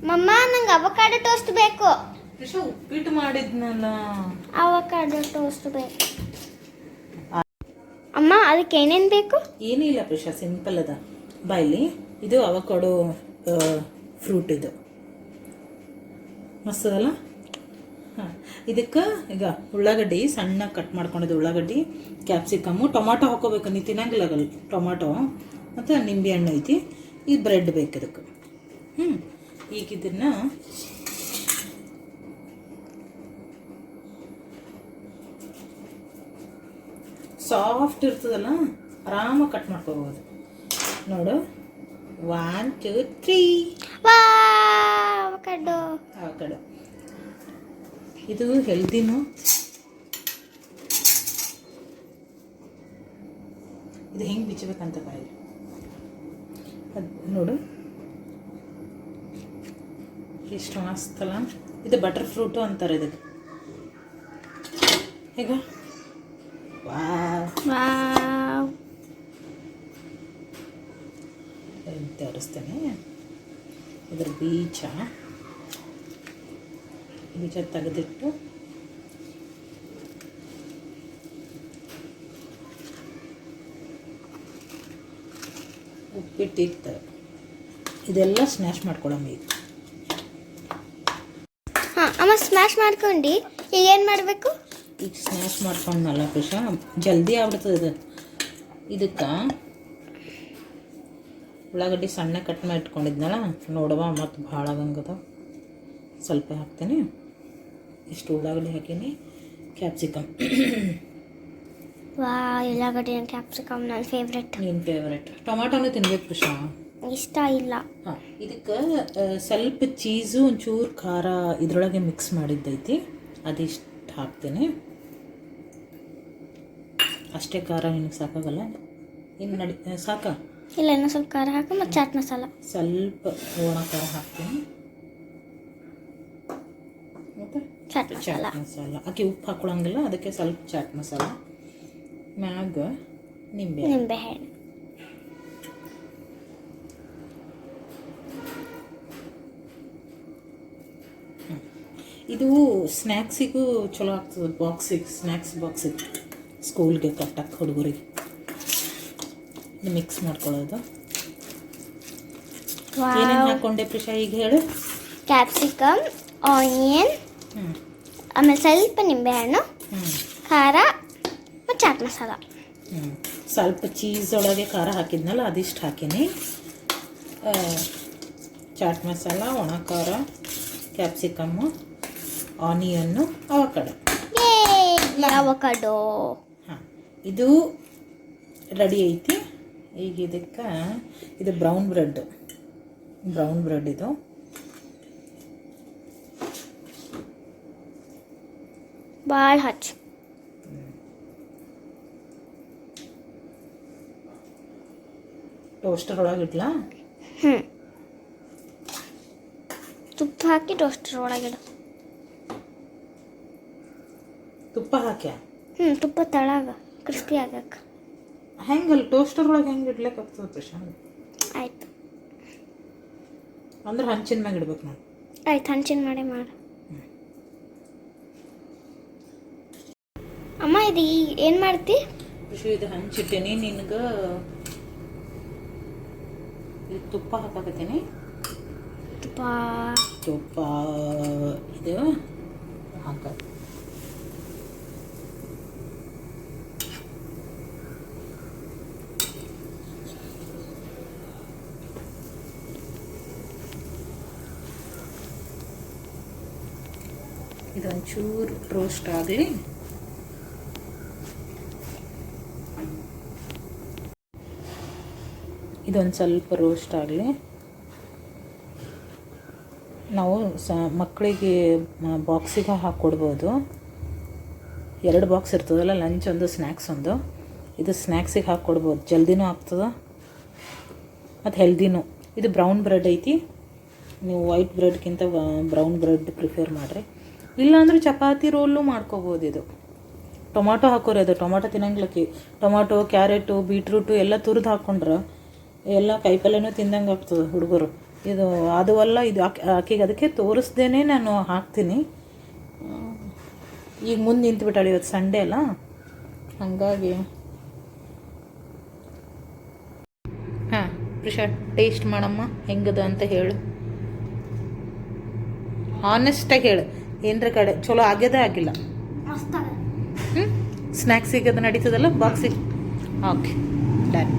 ಮಮ್ಮ ನಂಗೆ avocado toast ಬೇಕು. ರಿಷಾ ಉಪ್ಪಿಟ್ಟು ಮಾಡಿದ್ನಲ್ಲ, ಅವಕಾಡೋ ಟೋಸ್ಟ್ ಬೇಕು. ಅಮ್ಮ ಅದಕ್ಕೆ ಏನೇನು ಬೇಕು? ಏನಿಲ್ಲ ಪ್ರಿಷಾ, ಸಿಂಪಲ್ ಅದ. ಬಾಯಲ್ಲಿ ಇದು ಅವಕಾಡೋ ಫ್ರೂಟ್, ಇದು ಮಸ್ತ್ ಅದಲ್ಲ. ಹಾಂ, ಇದಕ್ಕೆ ಈಗ ಉಳ್ಳಾಗಡ್ಡಿ ಸಣ್ಣ ಕಟ್ ಮಾಡ್ಕೊಂಡಿದ್ದು, ಉಳ್ಳಾಗಡ್ಡಿ, ಕ್ಯಾಪ್ಸಿಕಮ್ಮು, ಟೊಮಾಟೊ ಹಾಕೋಬೇಕು. ನೀವು ತಿನ್ನಂಗಿಲ್ಲ ಟೊಮಾಟೊ, ಮತ್ತು ನಿಂಬೆ ಹಣ್ಣು ಐತಿ. ಇದು ಬ್ರೆಡ್ ಬೇಕು ಇದಕ್ಕೆ. ಈಗ ಇದನ್ನು ಸಾಫ್ಟ್ ಇರ್ತದಲ್ಲ, ಆರಾಮಾಗಿ ಕಟ್ ಮಾಡ್ಕೋಬೋದು. ನೋಡು, 1 2 3 ಅವಕಾಡೋ. ಅವಕಾಡೋ ಇದು ಹೆಲ್ದಿನೂ. ಇದು ಹೆಂಗೆ ಬಿಚ್ಚಬೇಕಂತ ಬಾಯಿ ಅದು ನೋಡು, ಎಷ್ಟು ಮಸ್ತಲ್ಲ. ಇದು ಬಟರ್ ಫ್ರೂಟು ಅಂತಾರೆ ಇದಕ್ಕೆ. ಈಗ ತೋರಿಸ್ತೇನೆ. ಇದ್ರ ಬೀಜ ತೆಗೆದಿಟ್ಟು ಉಪ್ಪಿಟ್ಟಿತ್ತು, ಇದೆಲ್ಲ ಸ್ಮ್ಯಾಶ್ ಮಾಡ್ಕೊಳಮ್ಮ. ಈಗ ಹಾಂ ಅಮ್ಮ, ಸ್ಮ್ಯಾಶ್ ಮಾಡ್ಕೊಂಡು ಈಗ ಏನು ಮಾಡಬೇಕು? ಈಗ ಸ್ಮ್ಯಾಶ್ ಮಾಡ್ಕೊಂಡಲ್ಲ ಪ್ರಿಷಾ, ಜಲ್ದಿ ಆಗ್ಬಿಡ್ತದೆ ಇದು. ಇದಕ್ಕೆ ಉಳ್ಳಾಗಡ್ಡಿ ಸಣ್ಣ ಕಟ್ ಮಾಡಿ ಇಟ್ಕೊಂಡಿದ್ನಲ್ಲ, ನೋಡುವ ಮತ್ತು ಭಾಳ ಆಗಂಗದ. ಸ್ವಲ್ಪ ಹಾಕ್ತೇನೆ, ಇಷ್ಟು ಉಳ್ಳಾಗಡ್ಡಿ ಹಾಕೀನಿ. ಕ್ಯಾಪ್ಸಿಕಮ್, ಉಳ್ಳಾಗಡ್ಡಿ ಕ್ಯಾಪ್ಸಿಕಮ್ ನನ್ನ ಫೇವ್ರೆಟ್. ನಿನ್ನ ಫೇವ್ರೆಟ್. ಟೊಮಾಟೋನು ತಿನ್ಬೇಕು ಪ್ರಿಷಾ. ಇಷ್ಟ ಇಲ್ಲ. ಹಾಂ, ಇದಕ್ಕೆ ಸ್ವಲ್ಪ ಚೀಸು, ಒಂಚೂರು ಖಾರ ಇದರೊಳಗೆ ಮಿಕ್ಸ್ ಮಾಡಿದ್ದೈತಿ, ಅದಿಷ್ಟು ಹಾಕ್ತೇನೆ. ಅಷ್ಟೇ ಖಾರ ನಿನಗೆ ಸಾಕಾಗಲ್ಲ? ಇನ್ನು ಸಾಕಾ? ಇಲ್ಲ, ಇನ್ನೂ ಸ್ವಲ್ಪ ಖಾರ ಹಾಕಿ ಮತ್ತು ಚಾಟ್ ಮಸಾಲ ಸ್ವಲ್ಪ ಒಣ ಖಾರ ಹಾಕ್ತೀನಿ, ಮತ್ತು ಚಾಟ್ ಮಸಾಲ ಆಕೆ ಉಪ್ಪು ಹಾಕೊಳಂಗಿಲ್ಲ, ಅದಕ್ಕೆ ಸ್ವಲ್ಪ ಚಾಟ್ ಮಸಾಲ, ಮ್ಯಾಗ ನಿಂಬೆ ಹಣ್ಣು. ಇದು ಸ್ನ್ಯಾಕ್ಸಿಗೂ ಚಲೋ ಆಗ್ತದೆ. ಬಾಕ್ಸಿಗೆ, ಸ್ನ್ಯಾಕ್ಸ್ ಬಾಕ್ಸಿಗೆ, ಸ್ಕೂಲ್ಗೆ ಕಟ್ಟಕ್ಕೆ ಹುಡುಗರಿಗೆ ಮಿಕ್ಸ್ ಮಾಡ್ಕೊಳ್ಳೋದು. ಏನೇನು ಹಾಕ್ಕೊಂಡೆ ಪ್ರಿಷಾ ಈಗ ಹೇಳು? ಕ್ಯಾಪ್ಸಿಕಮ್, ಆನಿಯನ್, ಆಮೇಲೆ ಸ್ವಲ್ಪ ನಿಂಬೆಹಣ್ಣು, ಖಾರ ಮತ್ತು ಚಾಟ್ ಮಸಾಲ. ಸ್ವಲ್ಪ ಚೀಸ್ ಒಳಗೆ ಖಾರ ಹಾಕಿದ್ನಲ್ಲ, ಅದಿಷ್ಟು ಹಾಕೀನಿ. ಚಾಟ್ ಮಸಾಲ, ಒಣ ಖಾರ, ಕ್ಯಾಪ್ಸಿಕಮ್ಮು, ಆನಿಯನ್ನು, ಅವಕಾಡೋ. ಹಾಂ, ಇದು ರೆಡಿ ಐತಿ. ಈಗ ಇದಕ್ಕೆ ಇದು ಬ್ರೌನ್ ಬ್ರೆಡ್ ಇದು ಭಾಳ ಹಚ್ಚು. ಟೋಸ್ಟರ್ ಒಳಗೆ ಇಡ್ಲಾ? ತುಪ್ಪ ಹಾಕಿ ಟೋಸ್ಟರ್ ಒಳಗಿಡು. ತುಪ್ಪ ಹಾಕ್ಯಾ? ತುಪ್ಪ ತಳಗ ಕ್ರಿಸ್ಪಿ ಆಗಕ್ಕೆ. ಹೆಂಗಲ್ಲ ಟೋಸ್ಟರ್ ಒಳಗೆ ಹೆಂಗೆ ಇಡ್ಲಿಕ್ಕೆ ಆಗ್ತದೆ ಪ್ರಶಾಂತ್? ಆಯ್ತು, ಅಂದ್ರೆ ಹಂಚಿನ ಮ್ಯಾಗ ಇಡ್ಬೇಕು ನಾನು. ಆಯ್ತು, ಹಂಚಿನ ಮಾಡು. ಅಮ್ಮ, ಇದು ಏನು ಮಾಡ್ತಿ? ಇದು ಹಂಚಿಟ್ಟೇನಿ. ನಿನ್ಗೆ ಇದು ತುಪ್ಪ ಹಾಕಕತ್ತೀನಿ. ತುಪ್ಪ ಇದು ಹಾಕ. ಇದೊಂಚೂರು ರೋಸ್ಟ್ ಆಗಲಿ. ಇದೊಂದು ಸ್ವಲ್ಪ ರೋಸ್ಟ್ ಆಗಲಿ. ನಾವು ಮಕ್ಕಳಿಗೆ ಬಾಕ್ಸಿಗೆ ಹಾಕ್ಕೊಡ್ಬೋದು. 2 ಬಾಕ್ಸ್ ಇರ್ತದಲ್ಲ, ಲಂಚ್ ಒಂದು, ಸ್ನ್ಯಾಕ್ಸ್ ಒಂದು. ಇದು ಸ್ನ್ಯಾಕ್ಸಿಗೆ ಹಾಕ್ಕೊಡ್ಬೋದು, ಜಲ್ದಿನೂ ಆಗ್ತದೆ ಮತ್ತು ಹೆಲ್ದಿನೂ. ಇದು ಬ್ರೌನ್ ಬ್ರೆಡ್ ಐತಿ. ನೀವು ವೈಟ್ ಬ್ರೆಡ್ಗಿಂತ ಬ್ರೌನ್ ಬ್ರೆಡ್ ಪ್ರಿಫೇರ್ ಮಾಡಿರಿ. ಇಲ್ಲಾಂದ್ರೆ ಚಪಾತಿ ರೋಲು ಮಾಡ್ಕೋಬೋದು. ಇದು ಟೊಮಾಟೊ ಹಾಕೋರಿ, ಅದು ಟೊಮಾಟೊ ತಿನ್ನಂಗಿಲ್ಲಕ್ಕೆ. ಟೊಮಾಟೊ, ಕ್ಯಾರೆಟು, ಬೀಟ್ರೂಟು ಎಲ್ಲ ತುರಿದು ಹಾಕ್ಕೊಂಡ್ರೆ ಎಲ್ಲ ಕಾಯಿಪಲ್ಯನೂ ತಿಂದಂಗೆ ಆಗ್ತದೆ ಹುಡುಗರು. ಇದು ಅದು ಅಲ್ಲ, ಇದು ಆಕೆಗೆ ಅದಕ್ಕೆ ತೋರಿಸ್ದೇನೆ ನಾನು ಹಾಕ್ತೀನಿ. ಈಗ ಮುಂದೆ ನಿಂತ್ಬಿಟ್ಟಾಳೆ, ಇವತ್ತು ಸಂಡೇ ಅಲ್ಲ, ಹಾಗಾಗಿ. ಹಾಂ ಪ್ರಿಷಾ, ಟೇಸ್ಟ್ ಮಾಡಮ್ಮ ಹೆಂಗದ ಅಂತ ಹೇಳು, ಆನೆಸ್ಟಾಗಿ ಹೇಳು. ಏನರ ಕಡೆ ಚಲೋ ಆಗ್ಯದೇ ಆಗಿಲ್ಲ. ಸ್ನ್ಯಾಕ್ಸಿಗೆ ಅದು ನಡೀತದಲ್ಲ ಬಾಕ್ಸಿಗೆ. Okay done.